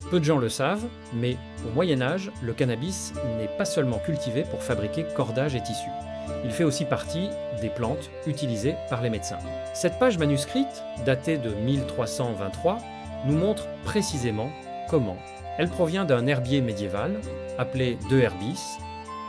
Peu de gens le savent, mais au Moyen Âge, le cannabis n'est pas seulement cultivé pour fabriquer cordages et tissus. Il fait aussi partie des plantes utilisées par les médecins. Cette page manuscrite, datée de 1323, nous montre précisément comment. Elle provient d'un herbier médiéval, appelé De Herbis,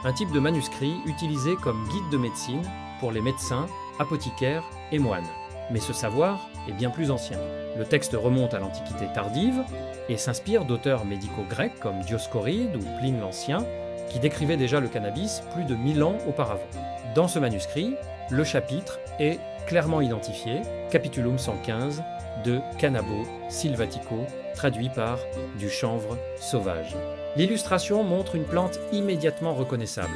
un type de manuscrit utilisé comme guide de médecine pour les médecins, apothicaires et moines. Mais ce savoir est bien plus ancien. Le texte remonte à l'Antiquité tardive et s'inspire d'auteurs médicaux grecs comme Dioscoride ou Pline l'Ancien, qui décrivaient déjà le cannabis plus de 1000 ans auparavant. Dans ce manuscrit, le chapitre est clairement identifié, Capitulum 115 de Cannabo Silvatico, traduit par du chanvre sauvage. L'illustration montre une plante immédiatement reconnaissable,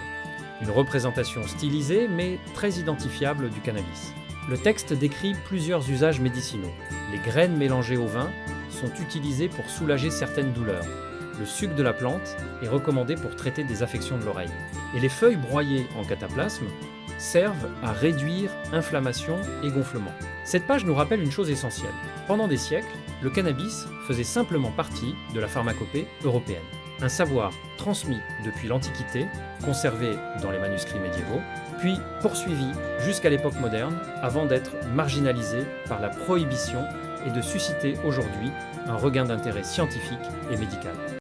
une représentation stylisée mais très identifiable du cannabis. Le texte décrit plusieurs usages médicinaux. Les graines mélangées au vin sont utilisées pour soulager certaines douleurs. Le suc de la plante est recommandé pour traiter des affections de l'oreille. Et les feuilles broyées en cataplasme servent à réduire inflammation et gonflement. Cette page nous rappelle une chose essentielle. Pendant des siècles, le cannabis faisait simplement partie de la pharmacopée européenne. Un savoir transmis depuis l'Antiquité, conservé dans les manuscrits médiévaux, puis poursuivi jusqu'à l'époque moderne avant d'être marginalisé par la prohibition et de susciter aujourd'hui un regain d'intérêt scientifique et médical.